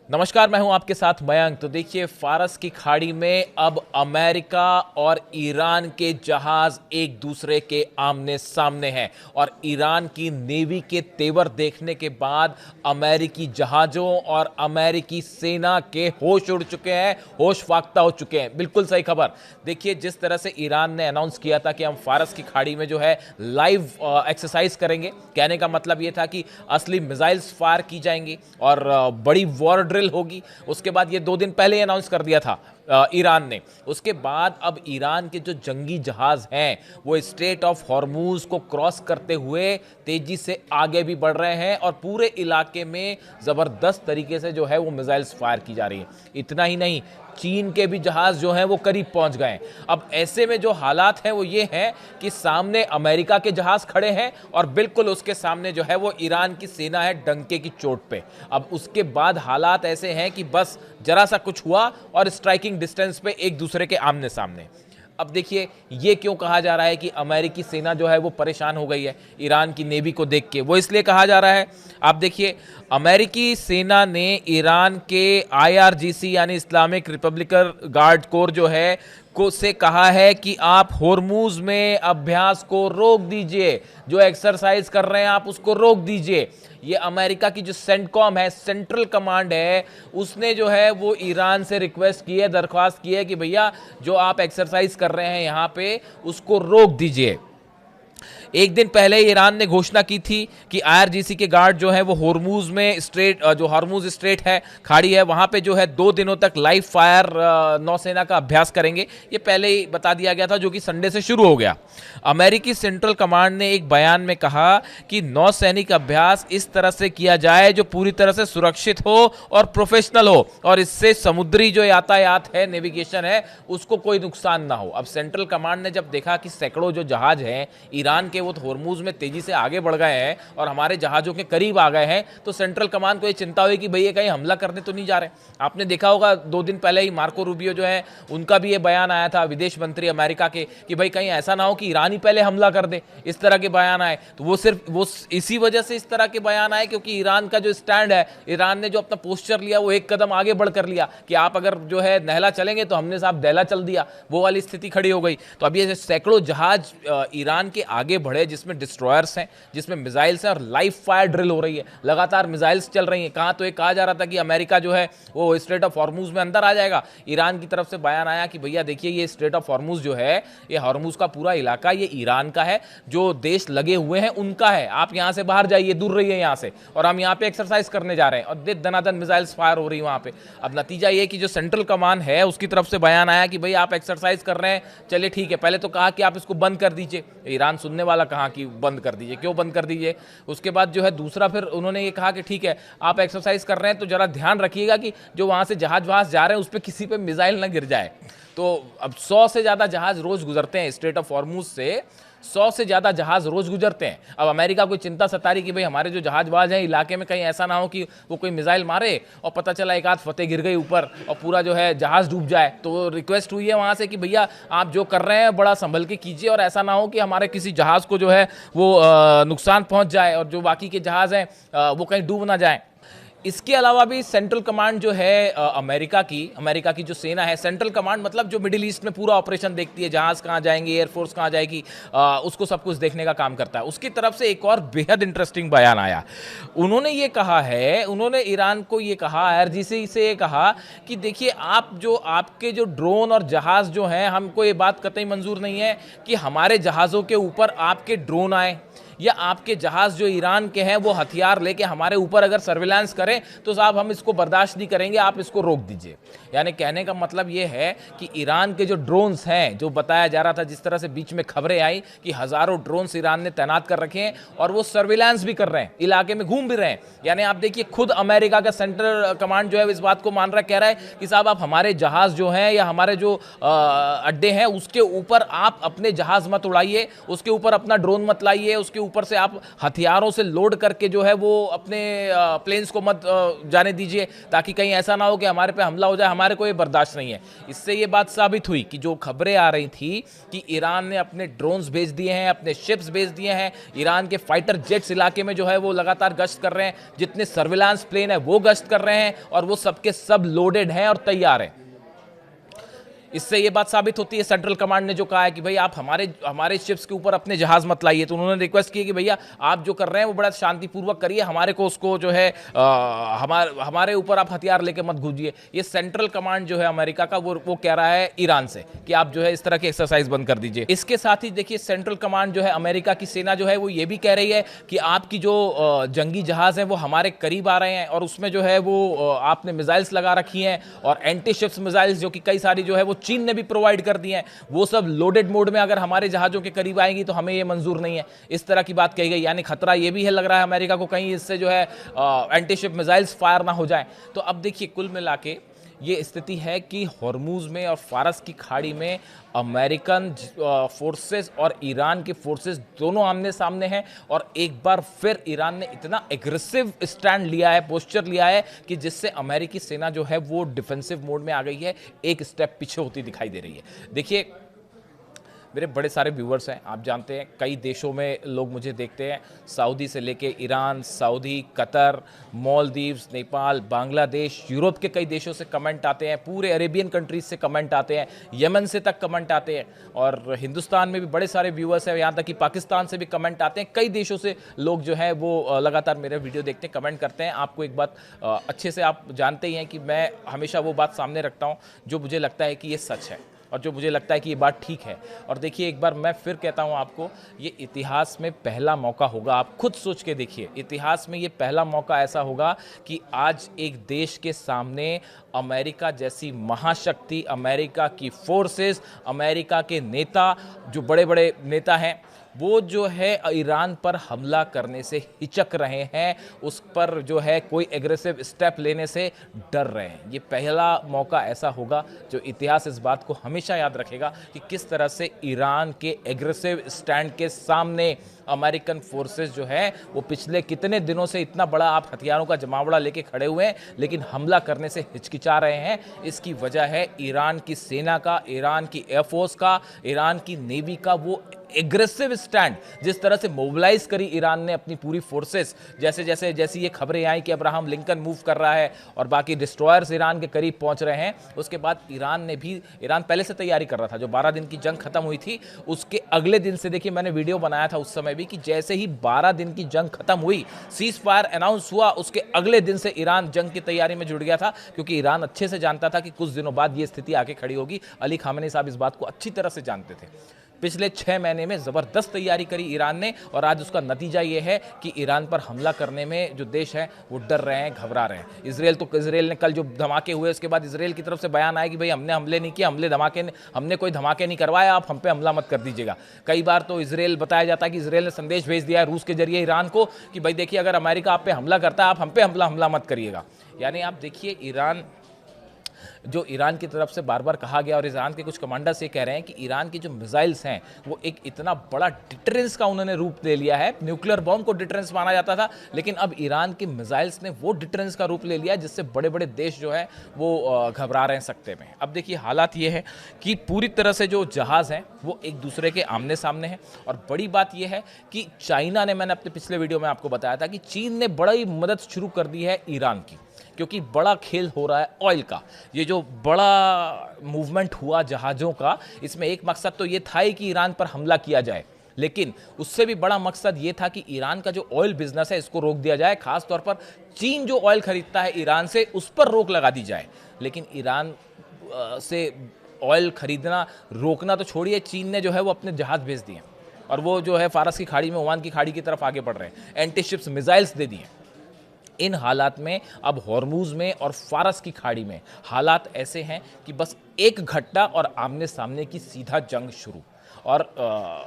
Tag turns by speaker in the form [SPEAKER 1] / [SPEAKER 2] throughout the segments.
[SPEAKER 1] नमस्कार, मैं हूं आपके साथ मयंक। तो देखिए, फारस की खाड़ी में अब अमेरिका और ईरान के जहाज एक दूसरे के आमने सामने हैं और ईरान की नेवी के तेवर देखने के बाद अमेरिकी जहाजों और अमेरिकी सेना के होश उड़ चुके हैं, होश फाख्ता हो चुके हैं। बिल्कुल सही खबर। देखिए, जिस तरह से ईरान ने अनाउंस किया था कि हम फारस की खाड़ी में जो है लाइव एक्सरसाइज करेंगे, कहने का मतलब ये था कि असली मिसाइल्स फायर की जाएंगी और बड़ी वॉर ड्रिल होगी। उसके बाद ये 2 दिन पहले अनाउंस कर दिया था ईरान ने। उसके बाद अब ईरान के जो जंगी जहाज हैं वो स्ट्रेट ऑफ हॉर्मूज को क्रॉस करते हुए तेजी से आगे भी बढ़ रहे हैं और पूरे इलाके में जबरदस्त तरीके से जो है वो मिसाइल्स फायर की जा रही है। इतना ही नहीं, चीन के भी जहाज जो हैं वो करीब पहुंच गए। अब ऐसे में जो हालात हैं वो ये हैं कि सामने अमेरिका के जहाज खड़े हैं और बिल्कुल उसके सामने जो है वो ईरान की सेना है डंके की चोट पे। अब उसके बाद हालात ऐसे हैं कि बस जरा सा कुछ हुआ और स्ट्राइकिंग डिस्टेंस पे एक दूसरे के आमने सामने। अब देखिए, ये क्यों कहा जा रहा है कि अमेरिकी सेना जो है वो परेशान हो गई है ईरान की नेवी को देख के? वो इसलिए कहा जा रहा है, आप देखिए, अमेरिकी सेना ने ईरान के आईआरजीसी यानी इस्लामिक रिपब्लिकन गार्ड कोर जो है को से कहा है कि आप होर्मुज में अभ्यास को रोक दीजिए, जो एक्सरसाइज कर रहे हैं आप उसको रोक दीजिए। ये अमेरिका की जो सेंटकॉम है, सेंट्रल कमांड है, उसने जो है वो ईरान से रिक्वेस्ट की है, दरख्वास्त की है कि भैया जो आप एक्सरसाइज कर रहे हैं यहाँ पे उसको रोक दीजिए। एक दिन पहले ईरान ने घोषणा की थी कि आईआरजीसी के गार्ड जो है वो होर्मुज में स्ट्रेट, जो हॉर्मुज स्ट्रेट है, खाड़ी है, वहां पे जो है 2 दिनों तक लाइव फायर नौसेना का अभ्यास करेंगे। ये पहले ही बता दिया गया था, जो कि संडे से शुरू हो गया। अमेरिकी सेंट्रल कमांड ने एक बयान में कहा कि नौसैनिक अभ्यास इस तरह से किया जाए जो पूरी तरह से सुरक्षित हो और प्रोफेशनल हो और इससे समुद्री जो यातायात है, नेविगेशन है, उसको कोई नुकसान ना हो। अब सेंट्रल कमांड ने जब देखा कि सैकड़ों जो जहाज हैं ईरान के वो होर्मुज में तेजी से आगे बढ़ गए हैं और हमारे जहाजों के करीब आ गए हैं, तो सेंट्रल कमांड को ये चिंता हुई कि भैया कहीं हमला करने तो नहीं जा रहे। आपने देखा होगा 2 दिन पहले ही मार्को रूबियो जो है उनका भी ये बयान आया था, विदेश मंत्री अमेरिका के, कि भाई कहीं ऐसा ना हो कि ईरान ही पहले हमला कर दे। इस तरह के बयान आए। तो वो सिर्फ वो इसी वजह से इस तरह के बयान आए क्योंकि ईरान का जो स्टैंड है, ईरान ने जो अपना पोस्चर लिया वो एक कदम आगे बढ़कर लिया कि आप अगर जो है नहला चलेंगे तो हमने साहब दहला चल दिया, वो वाली स्थिति खड़ी हो गई। तो अब ये सैकड़ों जहाज ईरान के आगे बढ़े, जिसमें डिस्ट्रॉयर्स हैं, जिसमें मिसाइल्स हैं और लाइव फायर ड्रिल हो रही है, लगातार मिसाइल्स चल रही हैं। कहां तो एक कहा जा रहा था कि अमेरिका जो है वो स्ट्रेट ऑफ हॉर्मुज में अंदर आ जाएगा। ईरान की तरफ से बयान आया कि भैया देखिए, ये स्ट्रेट ऑफ हॉर्मुज जो है, ये हॉर्मुज का पूरा इलाका ये ईरान का है, जो देश लगे हुए हैं उनका है, आप यहां से बाहर जाइए, दूर रहिए यहां से, और हम यहां पे एक्सरसाइज करने जा रहे हैं। और दनादन मिसाइल्स फायर हो रही है वहां पे। अब नतीजा ये कि जो सेंट्रल कमांड है उसकी तरफ से बयान आया कि भाई आप एक्सरसाइज कर रहे हैं, चलिए ठीक है। पहले तो कहा कि आप इसको बंद कर दीजिए, ईरान सुनने वाला कहा कि बंद कर दीजिए, क्यों बंद कर दीजिए। उसके बाद जो है दूसरा फिर उन्होंने ये कहा कि ठीक है, आप एक्सरसाइज कर रहे हैं तो जरा ध्यान रखिएगा कि जो वहां से जहाज वहां जा रहे हैं उस पर किसी पे मिसाइल ना गिर जाए। तो अब 100 से ज्यादा जहाज रोज गुजरते हैं स्ट्रेट ऑफ हॉर्मुज से, 100 से ज्यादा जहाज रोज गुजरते हैं। अब अमेरिका को चिंता सता रही कि भाई हमारे जो जहाजबाज हैं इलाके में कहीं ऐसा ना हो कि वो कोई मिसाइल मारे और पता चला एक आध फतेह गिर गई ऊपर और पूरा जो है जहाज डूब जाए। तो रिक्वेस्ट हुई है वहां से कि भैया आप जो कर रहे हैं बड़ा संभल के कीजिए और ऐसा ना हो कि हमारे किसी जहाज को जो है वो नुकसान पहुंच जाए और जो बाकी के जहाज हैं वो कहीं डूब ना जाए। इसके अलावा भी सेंट्रल कमांड जो है अमेरिका की जो सेना है, सेंट्रल कमांड मतलब जो मिडिल ईस्ट में पूरा ऑपरेशन देखती है, जहाज कहाँ जाएंगे, एयरफोर्स कहाँ जाएगी, उसको सब कुछ देखने का काम करता है। उसकी तरफ से एक और बेहद इंटरेस्टिंग बयान आया। उन्होंने ये कहा है, उन्होंने ईरान को ये कहा, आईआरजीसी से ये कहा कि देखिए, आपके जो ड्रोन और जहाज जो हैं, हमको ये बात कतई मंजूर नहीं है कि हमारे जहाज़ों के ऊपर आपके ड्रोन आए या आपके जहाज जो ईरान के हैं वो हथियार लेके हमारे ऊपर अगर सर्विलांस करें तो साहब हम इसको बर्दाश्त नहीं करेंगे, आप इसको रोक दीजिए। यानी कहने का मतलब ये है कि ईरान के जो ड्रोन्स हैं, जो बताया जा रहा था, जिस तरह से बीच में खबरें आई कि हजारों ड्रोन्स ईरान ने तैनात कर रखे हैं और वो सर्विलांस भी कर रहे हैं, इलाके में घूम भी रहे हैं। यानी आप देखिए, खुद अमेरिका का सेंट्रल कमांड जो है इस बात को मान रहा, कह रहा है कि साहब आप हमारे जहाज जो हैं या हमारे जो अड्डे हैं उसके ऊपर आप अपने जहाज मत उड़ाइए, उसके ऊपर अपना ड्रोन मत लाइए, उसके ऊपर से आप हथियारों से लोड करके जो है वो अपने प्लेन्स को मत जाने दीजिए, ताकि कहीं ऐसा ना हो कि हमारे पे हमला हो जाए। हमारे को ये बर्दाश्त नहीं है। इससे ये बात साबित हुई कि जो खबरें आ रही थी कि ईरान ने अपने ड्रोन्स भेज दिए हैं, अपने शिप्स भेज दिए हैं, ईरान के फाइटर जेट्स इलाके में जो है वो लगातार गश्त कर रहे हैं, जितने सर्विलांस प्लेन है वो गश्त कर रहे हैं, और वो सबके सब लोडेड हैं और तैयार हैं। इससे ये बात साबित होती है, सेंट्रल कमांड ने जो कहा है कि भाई आप हमारे शिप्स के ऊपर अपने जहाज मत लाइए, तो उन्होंने रिक्वेस्ट की कि भैया आप जो कर रहे हैं वो बड़ा शांतिपूर्वक करिए, हमारे को उसको जो है हमारे ऊपर आप हथियार लेके मत घुसिए। ये सेंट्रल कमांड जो है अमेरिका का वो कह रहा है ईरान से कि आप जो है इस तरह की एक्सरसाइज बंद कर दीजिए। इसके साथ ही देखिए सेंट्रल कमांड जो है अमेरिका की सेना जो है वो ये भी कह रही है कि आपकी जो जंगी जहाज है वो हमारे करीब आ रहे हैं, और उसमें जो है वो आपने मिसाइल्स लगा रखी हैं, और एंटी शिप्स मिसाइल्स जो कि कई सारी जो है वो चीन ने भी प्रोवाइड कर दी हैं, वो सब लोडेड मोड में अगर हमारे जहाजों के करीब आएंगी तो हमें ये मंजूर नहीं है। इस तरह की बात कही गई, यानी खतरा ये भी है, लग रहा है अमेरिका को कहीं इससे जो है एंटी शिप मिसाइल्स फायर ना हो जाए। तो अब देखिए कुल मिला के ये स्थिति है कि हॉर्मूज में और फारस की खाड़ी में अमेरिकन फोर्सेस और ईरान के फोर्सेस दोनों आमने सामने हैं, और एक बार फिर ईरान ने इतना एग्रेसिव स्टैंड लिया है, पोस्चर लिया है, कि जिससे अमेरिकी सेना जो है वो डिफेंसिव मोड में आ गई है, एक स्टेप पीछे होती दिखाई दे रही है। देखिए मेरे बड़े सारे व्यूअर्स हैं, आप जानते हैं कई देशों में लोग मुझे देखते हैं, सऊदी से लेके Iran, Saudi, Qatar, Maldives, Nepal, Bangladesh, Europe के कई देशों से कमेंट आते हैं, पूरे अरेबियन कंट्रीज से कमेंट आते हैं, यमन से तक कमेंट आते हैं, और हिंदुस्तान में भी बड़े सारे व्यूअर्स हैं, यहाँ तक कि पाकिस्तान से भी कमेंट आते हैं। कई देशों से लोग जो है वो लगातार मेरे वीडियो देखते हैं, कमेंट करते हैं। आपको एक बात अच्छे से आप जानते ही हैं कि मैं हमेशा वो बात सामने रखता हूँ जो मुझे लगता है कि ये सच है, और जो मुझे लगता है कि ये बात ठीक है। और देखिए एक बार मैं फिर कहता हूं आपको, ये इतिहास में पहला मौका होगा, आप खुद सोच के देखिए, इतिहास में ये पहला मौका ऐसा होगा कि आज एक देश के सामने अमेरिका जैसी महाशक्ति, अमेरिका की फोर्सेस, अमेरिका के नेता, जो बड़े बड़े नेता हैं, वो जो है ईरान पर हमला करने से हिचक रहे हैं, उस पर जो है कोई एग्रेसिव स्टेप लेने से डर रहे हैं। ये पहला मौका ऐसा होगा जो इतिहास इस बात को हमेशा याद रखेगा कि किस तरह से ईरान के एग्रेसिव स्टैंड के सामने अमेरिकन फोर्सेस जो है वो पिछले कितने दिनों से इतना बड़ा आप हथियारों का जमावड़ा लेके खड़े हुए हैं, लेकिन हमला करने से हिचकिचा रहे हैं। इसकी वजह है ईरान की सेना का, ईरान की एयरफोर्स का, ईरान की नेवी का वो एग्रेसिव स्टैंड, जिस तरह से मोबिलाइज करी ईरान ने अपनी पूरी फोर्सेस। जैसी ये खबरें आई कि अब्राहम लिंकन मूव कर रहा है और बाकी डिस्ट्रॉयर्स ईरान के करीब पहुंच रहे हैं, उसके बाद ईरान पहले से तैयारी कर रहा था। जो 12 दिन की जंग खत्म हुई थी उसके अगले दिन से, देखिए मैंने वीडियो बनाया था उस समय भी, कि जैसे ही 12 दिन की जंग खत्म हुई, सीज फायर अनाउंस हुआ, उसके अगले दिन से ईरान जंग की तैयारी में जुट गया था, क्योंकि ईरान अच्छे से जानता था कि कुछ दिनों बाद ये स्थिति आके खड़ी होगी। अली खामेनी साहब इस बात को अच्छी तरह से जानते थे। पिछले 6 महीने में ज़बरदस्त तैयारी करी ईरान ने, और आज उसका नतीजा ये है कि ईरान पर हमला करने में जो देश हैं वो डर रहे हैं, घबरा रहे हैं। इजराइल ने कल जो धमाके हुए उसके बाद इजराइल की तरफ से बयान आया कि भाई हमने हमले नहीं किया, हमने कोई धमाके नहीं करवाया, आप हम पे हमला मत कर दीजिएगा। कई बार तो इजराइल बताया जाता है कि इजराइल ने संदेश भेज दिया है रूस के जरिए ईरान को कि भाई देखिए अगर अमेरिका आप पे हमला करता है, आप हम पे हमला मत करिएगा। यानी आप देखिए ईरान की तरफ से बार बार कहा गया, और ईरान के कुछ कमांडर्स ये कह रहे हैं कि ईरान की जो मिसाइल्स हैं वो एक इतना बड़ा डिटरेंस का उन्होंने रूप ले लिया है। न्यूक्लियर बॉम्ब को डिटरेंस माना जाता था, लेकिन अब ईरान की मिसाइल्स ने वो डिटरेंस का रूप ले लिया जिससे बड़े बड़े देश जो है वो घबरा रहे हैं सकते में। अब देखिए हालात ये है कि पूरी तरह से जो जहाज़ हैं वो एक दूसरे के आमने सामने हैं, और बड़ी बात यह है कि चाइना ने, मैंने अपने पिछले वीडियो में आपको बताया था कि चीन ने बड़ी मदद शुरू कर दी है ईरान की, क्योंकि बड़ा खेल हो रहा है ऑयल का। ये जो बड़ा मूवमेंट हुआ जहाज़ों का, इसमें एक मकसद तो ये था ही कि ईरान पर हमला किया जाए, लेकिन उससे भी बड़ा मकसद ये था कि ईरान का जो ऑयल बिजनेस है इसको रोक दिया जाए। खास तौर पर चीन जो ऑयल खरीदता है ईरान से, उस पर रोक लगा दी जाए। लेकिन ईरान से ऑयल खरीदना रोकना तो छोड़िए, चीन ने जो है वो अपने जहाज़ भेज दिए, और वो जो है फारस की खाड़ी में, ओमान की खाड़ी की तरफ आगे बढ़ रहे हैं, एंटी शिप्स मिसाइल्स दे दिए। इन हालात में अब हॉर्मूज में और फारस की खाड़ी में हालात ऐसे हैं कि बस एक घटना और आमने सामने की सीधा जंग शुरू। और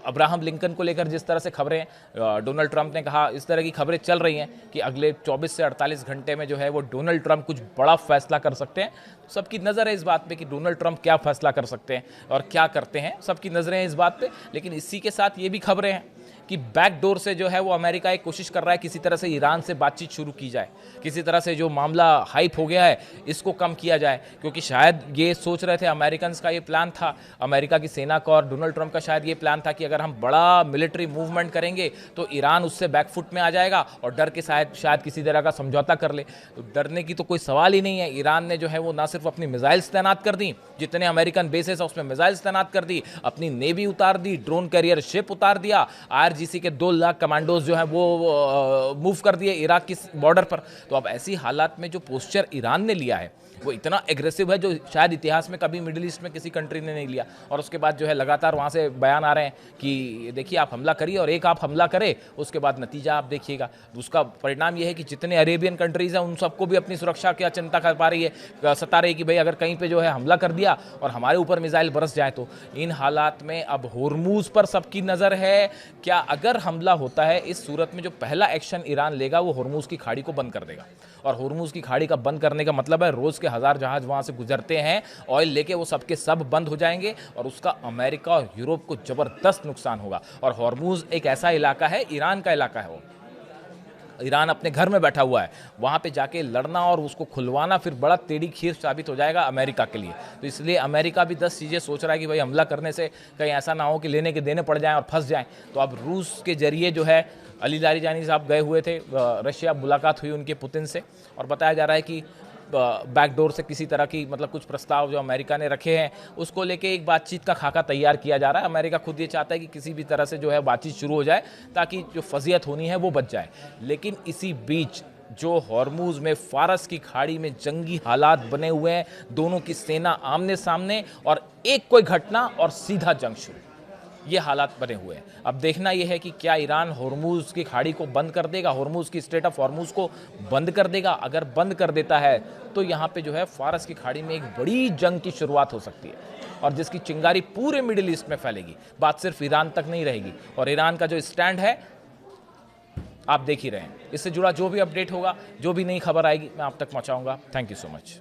[SPEAKER 1] अब्राहम लिंकन को लेकर जिस तरह से खबरें, डोनाल्ड ट्रंप ने कहा, इस तरह की खबरें चल रही हैं कि अगले 24 से 48 घंटे में जो है वो डोनाल्ड ट्रंप कुछ बड़ा फैसला कर सकते हैं। सबकी नज़र है इस बात पे कि डोनाल्ड ट्रंप क्या फैसला कर सकते हैं और क्या करते हैं, सबकी नज़रें हैं इस बात पे। लेकिन इसी के साथ ये भी खबरें हैं कि बैकडोर से जो है वो अमेरिका एक कोशिश कर रहा है किसी तरह से ईरान से बातचीत शुरू की जाए, किसी तरह से जो मामला हाइप हो गया है इसको कम किया जाए, क्योंकि शायद ये सोच रहे थे अमेरिकन का ये प्लान था, अमेरिका की सेना का और डोनाल्ड ट्रंप का शायद ये प्लान था कि अगर हम बड़ा मिलिट्री मूवमेंट करेंगे तो ईरान उससे बैकफुट में आ जाएगा और डर के शायद किसी तरह का समझौता कर ले। तो डरने की तो कोई सवाल ही नहीं है। ईरान ने जो है वो ना सिर्फ अपनी मिसाइल्स तैनात कर दी, जितने अमेरिकन बेसेस है उसमें मिसाइल्स तैनात कर दी, अपनी नेवी उतार दी, ड्रोन कैरियर शिप उतार दिया, आईआरजीसी के 2 लाख कमांडोज जो है वो मूव कर दिए इराक की बॉर्डर पर। तो अब ऐसी हालात में जो पोस्चर ईरान ने लिया है वो इतना एग्रेसिव है जो शायद इतिहास में कभी मिडिल ईस्ट में किसी कंट्री ने नहीं लिया। और उसके बाद जो है लगातार वहाँ से बयान आ रहे हैं कि देखिए आप हमला करिए, और एक आप हमला करें उसके बाद नतीजा आप देखिएगा। उसका परिणाम ये है कि जितने अरेबियन कंट्रीज़ हैं उन सबको भी अपनी सुरक्षा की चिंता कर पा रही है, सता रही है कि भाई अगर कहीं पर जो है हमला कर दिया और हमारे ऊपर मिसाइल बरस जाए तो। इन हालात में अब होर्मुज़ पर सबकी नज़र है। क्या अगर हमला होता है इस सूरत में जो पहला एक्शन ईरान लेगा वो होर्मुज़ की खाड़ी को बंद कर देगा। और होर्मुज़ की खाड़ी का बंद करने का मतलब है रोज़ के 1000 जहाज वहाँ से गुजरते हैं ऑयल लेके, वो सबके सब बंद हो जाएंगे और उसका अमेरिका और यूरोप को ज़बरदस्त नुकसान होगा। और होर्मुज़ एक ऐसा इलाका है, ईरान का इलाका है, वो ईरान अपने घर में बैठा हुआ है, वहाँ पे जाके लड़ना और उसको खुलवाना फिर बड़ा टेढ़ी खीर साबित हो जाएगा अमेरिका के लिए। तो इसलिए अमेरिका भी 10 चीज़ें सोच रहा है कि भाई हमला करने से कहीं ऐसा ना हो कि लेने के देने पड़ जाएं और फंस जाएं। तो अब रूस के जरिए जो है अली लारीजानी साहब गए हुए थे रशिया, मुलाकात हुई उनके पुतिन से, और बताया जा रहा है कि बैकडोर से किसी तरह की मतलब कुछ प्रस्ताव जो अमेरिका ने रखे हैं उसको लेके एक बातचीत का खाका तैयार किया जा रहा है। अमेरिका खुद ये चाहता है कि किसी भी तरह से जो है बातचीत शुरू हो जाए ताकि जो फजीयत होनी है वो बच जाए। लेकिन इसी बीच जो हॉर्मुज़ में फारस की खाड़ी में जंगी हालात बने हुए हैं, दोनों की सेना आमने सामने और एक कोई घटना और सीधा जंग शुरू, ये हालात बने हुए हैं। अब देखना यह है कि क्या ईरान होर्मुज़ की खाड़ी को बंद कर देगा, होर्मुज़ की स्ट्रेट ऑफ होर्मुज़ को बंद कर देगा। अगर बंद कर देता है तो यहाँ पे जो है फारस की खाड़ी में एक बड़ी जंग की शुरुआत हो सकती है और जिसकी चिंगारी पूरे मिडिल ईस्ट में फैलेगी। बात सिर्फ ईरान तक नहीं रहेगी और ईरान का जो स्टैंड है आप देख ही रहे हैं। इससे जुड़ा जो भी अपडेट होगा, जो भी नई खबर आएगी मैं आप तक पहुँचाऊँगा। Thank you so much.